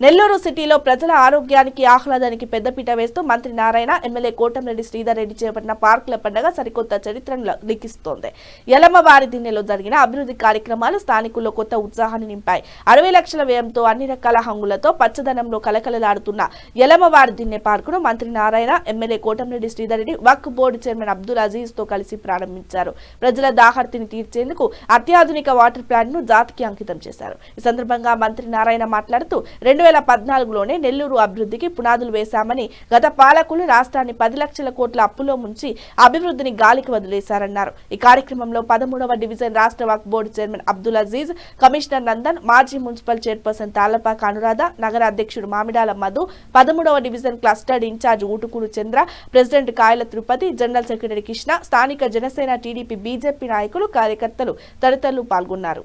నెల్లూరు సిటీలో ప్రజల ఆరోగ్యానికి ఆహ్లాదానికి పెద్దపీట వేస్తూ మంత్రి నారాయణ ఎమ్మెల్యే కోటంరెడ్డి శ్రీధర్ రెడ్డి చేపట్టిన పార్కుల పండుగ సరికొత్త చరిత్రను లిఖిస్తోంది. యలమవారి దిన్నెలో జరిగిన అభివృద్ధి కార్యక్రమాలు స్థానికుల్లో కొత్త ఉత్సాహాన్ని నింపాయి. 60 లక్షల వ్యయంతో అన్ని రకాల హంగులతో పచ్చదనంలో కలకలలాడుతున్న యలమవారి దిన్నె పార్కును మంత్రి నారాయణ ఎమ్మెల్యే కోటంరెడ్డి శ్రీధర్ రెడ్డి వక్ఫ్ బోర్డు చైర్మన్ అబ్దుల్ అజీజ్ తో కలిసి ప్రారంభించారు. ప్రజల దాహర్తిని తీర్చేందుకు అత్యాధునిక వాటర్ ప్లాంట్ ను జాతికి అంకితం చేశారు. ఈ సందర్భంగా మంత్రి నారాయణ మాట్లాడుతూ 2014లోనే నెల్లూరు అభివృద్ధికి పునాదులు వేశామని, గత పాలకులు రాష్ట్రాన్ని 10 లక్షల కోట్ల అప్పులో ముంచి అభివృద్ధిని గాలికి వదిలేశారన్నారు. ఈ కార్యక్రమంలో 13వ డివిజన్ రాష్ట్ర వక్ఫ్ board chairman Abdul Aziz, commissioner Nandan, మాజీ మున్సిపల్ చైర్పర్సన్ తాళ్లపాక అనురాధ, నగర అధ్యక్షుడు మామిడాల మధు, 13వ division clustered incharge Ootukuru Chandra, president Kayala Tirupati, general secretary Krishna, స్థానిక జనసేన, టీడీపీ, బీజేపీ నాయకులు, కార్యకర్తలు తదితరులు పాల్గొన్నారు.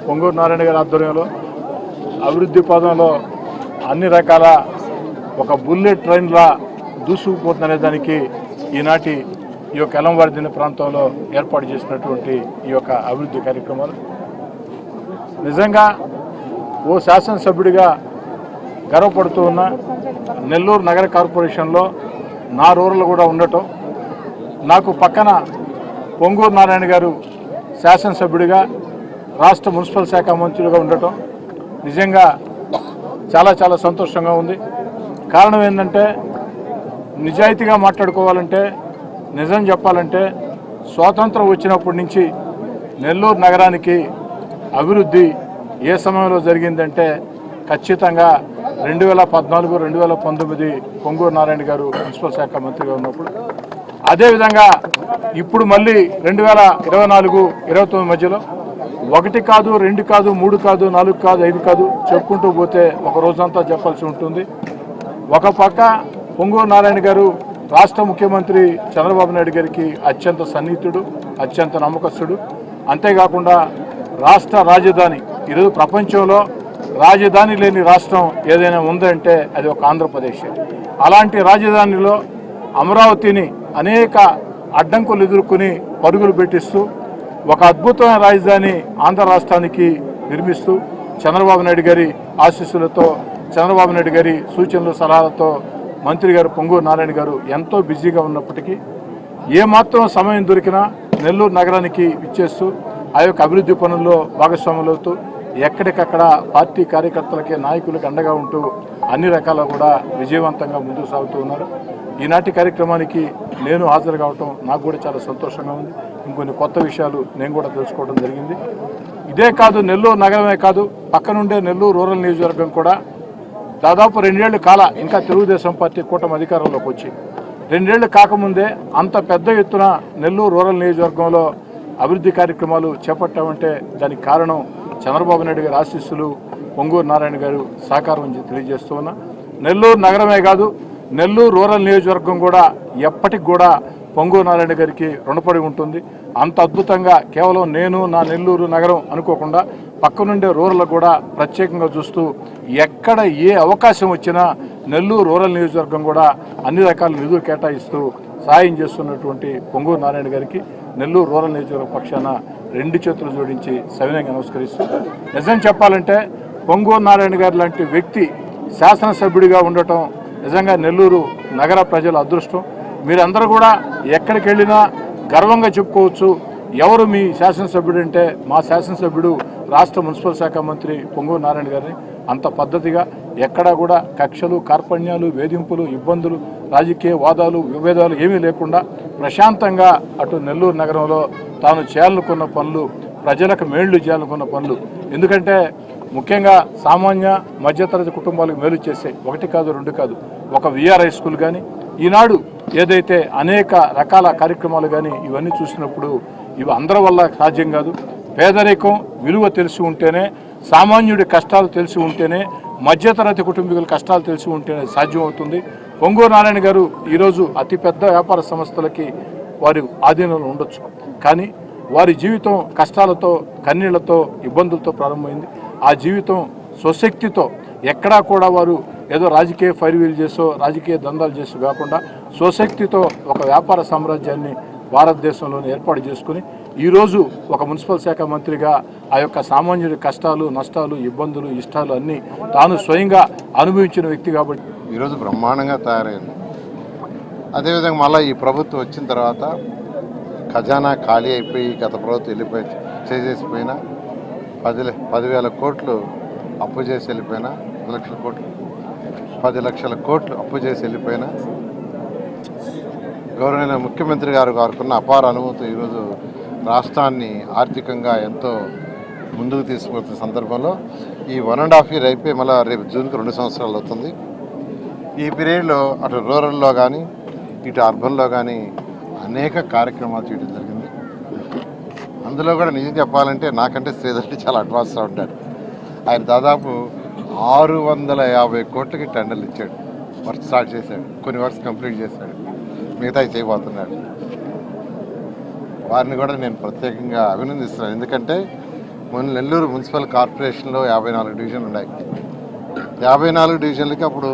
పొంగూరు నారాయణ గారి ఆధ్వర్యంలో అభివృద్ధి పదంలో అన్ని రకాల ఒక బుల్లెట్ ట్రైన్లా దూసుకుపోతుందనే దానికి ఈనాటి ఈ యొక్క యలమవారి దిన్నె ప్రాంతంలో ఏర్పాటు చేసినటువంటి ఈ యొక్క అభివృద్ధి కార్యక్రమాలు నిజంగా ఓ శాసనసభ్యుడిగా గర్వపడుతూ ఉన్న నెల్లూరు నగర కార్పొరేషన్లో నా రూరల్ కూడా ఉండటం, నాకు పక్కన పొంగూరు నారాయణ గారు శాసనసభ్యుడిగా రాష్ట్ర మున్సిపల్ శాఖ మంత్రులుగా ఉండటం నిజంగా చాలా చాలా సంతోషంగా ఉంది. కారణం ఏంటంటే నిజాయితీగా మాట్లాడుకోవాలంటే, నిజం చెప్పాలంటే స్వాతంత్రం వచ్చినప్పటి నుంచి నెల్లూరు నగరానికి అభివృద్ధి ఏ సమయంలో జరిగిందంటే ఖచ్చితంగా 2014, 2019 పొంగూరు నారాయణ గారు మున్సిపల్ శాఖ మంత్రిగా ఉన్నప్పుడు, అదేవిధంగా ఇప్పుడు మళ్ళీ 2024, 2029 మధ్యలో 1 కాదు, 2 కాదు, 3 కాదు, 4 కాదు, 5 కాదు చెప్పుకుంటూ పోతే ఒక రోజంతా చెప్పాల్సి ఉంటుంది. ఒక పక్క పొంగూరు నారాయణ గారు రాష్ట్ర ముఖ్యమంత్రి చంద్రబాబు నాయుడు గారికి అత్యంత సన్నిహితుడు, అత్యంత నమ్మకస్తుడు. అంతేకాకుండా రాష్ట్ర రాజధాని, ఈరోజు ప్రపంచంలో రాజధాని లేని రాష్ట్రం ఏదైనా ఉందంటే అది ఒక ఆంధ్రప్రదేశ్. అలాంటి రాజధానిలో అమరావతిని అనేక అడ్డంకులు ఎదుర్కొని పరుగులు పెట్టిస్తూ ఒక అద్భుతమైన రాజధాని ఆంధ్ర రాష్ట్రానికి నిర్మిస్తూ చంద్రబాబు నాయుడు గారి ఆశీస్సులతో, చంద్రబాబు నాయుడు గారి సూచనలు సలహాలతో మంత్రి గారు పొంగూరు నారాయణ గారు ఎంతో బిజీగా ఉన్నప్పటికీ ఏమాత్రం సమయం దొరికినా నెల్లూరు నగరానికి ఇచ్చేస్తూ ఆ యొక్క అభివృద్ధి పనుల్లో భాగస్వాములవుతూ ఎక్కడికక్కడ పార్టీ కార్యకర్తలకి, నాయకులకు అండగా ఉంటూ అన్ని రకాల కూడా విజయవంతంగా ముందుకు సాగుతూ ఉన్నారు. ఈనాటి కార్యక్రమానికి నేను హాజరు కావటం నాకు కూడా చాలా సంతోషంగా ఉంది. ఇంకొన్ని కొత్త విషయాలు నేను కూడా తెలుసుకోవడం జరిగింది. ఇదే కాదు, నెల్లూరు నగరమే కాదు, పక్కనుండే నెల్లూరు రూరల్ నియోజకవర్గం కూడా దాదాపు 2 ఏళ్లు కాల ఇంకా తెలుగుదేశం పార్టీ కూటమి అధికారంలోకి వచ్చి 2 ఏళ్లు కాకముందే అంత పెద్ద ఎత్తున నెల్లూరు రూరల్ నియోజకవర్గంలో అభివృద్ధి కార్యక్రమాలు చేపట్టామంటే దానికి కారణం చంద్రబాబు నాయుడు గారి ఆశీస్సులు, పొంగూరు నారాయణ గారు సహకారం తెలియజేస్తూ ఉన్నా. నెల్లూరు నగరమే కాదు, నెల్లూరు రూరల్ నియోజకవర్గం కూడా ఎప్పటికి కూడా పొంగూరు నారాయణ గారికి రుణపడి ఉంటుంది. అంత అద్భుతంగా కేవలం నేను నా నెల్లూరు నగరం అనుకోకుండా పక్కనుండే రూరల్ కూడా ప్రత్యేకంగా చూస్తూ ఎక్కడ ఏ అవకాశం వచ్చినా నెల్లూరు రూరల్ నియోజకవర్గం కూడా అన్ని రకాల నిధులు కేటాయిస్తూ సాయం చేస్తున్నటువంటి పొంగూరు నారాయణ గారికి నెల్లూరు రూరల్ నియోజకవర్గ పక్షాన 2 చేతులు జోడించి సవినయంగా నమస్కరిస్తూ, నిజం చెప్పాలంటే పొంగూరు నారాయణ గారు లాంటి వ్యక్తి శాసనసభ్యుడిగా ఉండటం నిజంగా నెల్లూరు నగర ప్రజల అదృష్టం. మీరందరూ కూడా ఎక్కడికి వెళ్ళినా గర్వంగా చెప్పుకోవచ్చు, ఎవరు మీ శాసనసభ్యుడు అంటే మా శాసనసభ్యుడు రాష్ట్ర మున్సిపల్ శాఖ మంత్రి పొంగూరు నారాయణ గారిని. అంత పద్ధతిగా ఎక్కడా కూడా కక్షలు, కార్పణ్యాలు, వేధింపులు, ఇబ్బందులు, రాజకీయ వాదాలు, విభేదాలు ఏమీ లేకుండా ప్రశాంతంగా అటు నెల్లూరు నగరంలో తాను చేయాలనుకున్న పనులు, ప్రజలకు మేళ్లు చేయాలనుకున్న పనులు, ఎందుకంటే ముఖ్యంగా సామాన్య మధ్యతరగతి కుటుంబాలకు మేలు చేసే 1 కాదు, 2 కాదు, ఒక విఆర్ఐ స్కూల్ కానీ ఈనాడు ఏదైతే అనేక రకాల కార్యక్రమాలు కానీ ఇవన్నీ చూసినప్పుడు ఇవి అందరి వల్ల సాధ్యం కాదు. పేదరికం విలువ తెలిసి ఉంటేనే, సామాన్యుడి కష్టాలు తెలిసి ఉంటేనే, మధ్యతరగతి కుటుంబీకుల కష్టాలు తెలిసి ఉంటేనే సాధ్యమవుతుంది. పొంగూరు నారాయణ గారు ఈరోజు అతిపెద్ద వ్యాపార సంస్థలకి వారి ఆధీనంలో ఉండొచ్చు, కానీ వారి జీవితం కష్టాలతో, కన్నీళ్లతో, ఇబ్బందులతో ప్రారంభమైంది. ఆ జీవితం స్వశక్తితో ఎక్కడా కూడా వారు ఏదో రాజకీయ ఫైర్వీల్ చేసో, రాజకీయ దందాలు చేసో కాకుండా స్వశక్తితో ఒక వ్యాపార సామ్రాజ్యాన్ని భారతదేశంలోనే ఏర్పాటు చేసుకుని ఈరోజు ఒక మున్సిపల్ శాఖ మంత్రిగా ఆ యొక్క సామాన్యుడి కష్టాలు నష్టాలు ఇబ్బందులు ఇష్టాలు అన్నీ తాను స్వయంగా అనుభవించిన వ్యక్తి కాబట్టి ఈరోజు బ్రహ్మాండంగా తయారైంది. అదేవిధంగా మళ్ళీ ఈ ప్రభుత్వం వచ్చిన తర్వాత ఖజానా ఖాళీ అయిపోయి గత ప్రభుత్వం వెళ్ళిపోయి చేసేసిపోయినా 10,000 కోట్లు అప్పు చేసి వెళ్ళిపోయినా 10 లక్షల కోట్లు అప్పు చేసి వెళ్ళిపోయినా గౌరవనీయ ముఖ్యమంత్రి గారు వారుకున్న అపార అనుభూతి ఈరోజు రాష్ట్రాన్ని ఆర్థికంగా ఎంతో ముందుకు తీసుకువెళ్తున్న సందర్భంలో ఈ 1.5 year అయిపోయి మళ్ళీ రేపు జూన్కి 2 సంవత్సరాలు అవుతుంది. ఈ పీరియడ్లో అటు రూరల్లో కానీ ఇటు అర్బన్లో కానీ అనేక కార్యక్రమాలు చేయడం జరిగింది. అందులో కూడా నిజం చెప్పాలంటే నాకంటే శ్రీధర్ చాలా అడ్వాన్స్గా ఉంటాడు. ఆయన దాదాపు 650 కోట్లకి టెండర్లు ఇచ్చాడు. వర్క్ స్టార్ట్ చేశాడు, కొన్ని వర్క్స్ కంప్లీట్ చేశాడు, మిగతా చేయబోతున్నాడు. వారిని కూడా నేను ప్రత్యేకంగా అభినందిస్తున్నాను. ఎందుకంటే మన నెల్లూరు మున్సిపల్ కార్పొరేషన్లో 54 డివిజన్లు ఉన్నాయి. 54 డివిజన్లకి అప్పుడు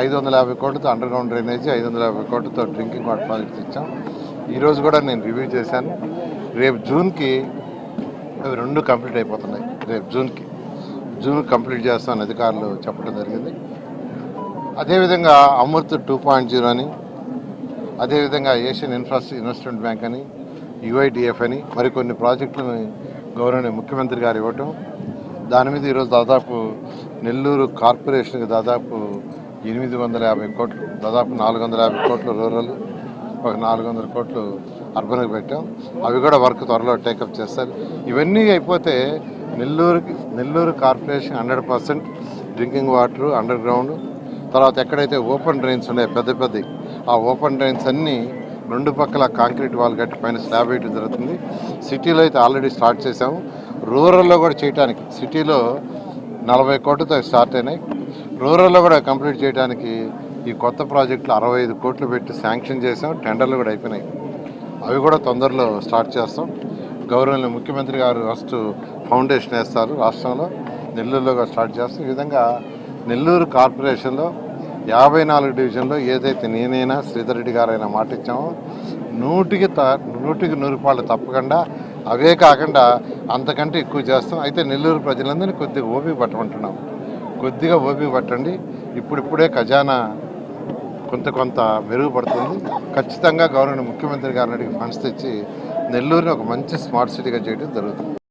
550 కోట్లతో అండర్ గ్రౌండ్ డ్రైనేజీ, 550 కోట్లతో డ్రింకింగ్ వాటర్ ప్రాజెక్ట్స్ ఇచ్చాం. ఈరోజు కూడా నేను రివ్యూ చేశాను. రేపు జూన్కి అవి 2 కంప్లీట్ అయిపోతున్నాయి. రేపు జూన్ కంప్లీట్ చేస్తామని అధికారులు చెప్పడం జరిగింది. అదేవిధంగా అమృత్ 2.0 అని, అదేవిధంగా ఏషియన్ ఇన్వెస్ట్మెంట్ బ్యాంక్ అని, యుఐడిఎఫ్ అని మరికొన్ని ప్రాజెక్టులను గౌరవనీయ ముఖ్యమంత్రి గారు ఇవ్వటం, దాని మీద ఈరోజు దాదాపు నెల్లూరు కార్పొరేషన్కి దాదాపు 850 కోట్లు, దాదాపు 450 కోట్లు రూరల్, ఒక 400 కోట్లు అర్బన్కి పెట్టాం. అవి కూడా వర్క్ త్వరలో టేకప్ చేస్తారు. ఇవన్నీ అయిపోతే Nellore corporation 100% drinking water under ground, తర్వాత ఎక్కడైతే ఓపెన్ డ్రైన్స్ ఉన్నాయో పెద్ద ఆ ఓపెన్ డ్రైన్స్ అన్నీ 2 పక్కల కాంక్రీట్ వాల్ కట్టి పైన స్లాబ్ వేయడం జరుగుతుంది. సిటీలో అయితే ఆల్రెడీ స్టార్ట్ చేసాము. రూరల్లో కూడా చేయడానికి సిటీలో 40 కోట్లతో స్టార్ట్ అయినాయి. రూరల్లో కూడా కంప్లీట్ చేయడానికి ఈ కొత్త ప్రాజెక్టులు 65 కోట్లు పెట్టి శాంక్షన్ చేసాం. టెండర్లు కూడా అయిపోయినాయి. అవి కూడా తొందరలో స్టార్ట్ చేస్తాం. గౌరవనీయ ముఖ్యమంత్రి గారు ఫస్ట్ ఫౌండేషన్ వేస్తారు రాష్ట్రంలో, నెల్లూరులో కూడా స్టార్ట్ చేస్తాం. ఈ విధంగా నెల్లూరు కార్పొరేషన్లో 54 డివిజన్లో ఏదైతే నేనైనా శ్రీధర్ రెడ్డి గారు అయినా మాట ఇచ్చామో 100కి 100 పాళ్ళు తప్పకుండా, అవే కాకుండా అంతకంటే ఎక్కువ చేస్తాం. అయితే నెల్లూరు ప్రజలందరినీ కొద్దిగా ఓపిక పట్టమంటున్నాం. కొద్దిగా ఓపిక పట్టండి. ఇప్పుడిప్పుడే ఖజానా కొంత మెరుగుపడుతుంది. ఖచ్చితంగా గౌరవనీయ ముఖ్యమంత్రి గారిని అడిగి ఫండ్స్ తెచ్చి నెల్లూరుని ఒక మంచి స్మార్ట్ సిటీగా చేయడం జరుగుతుంది.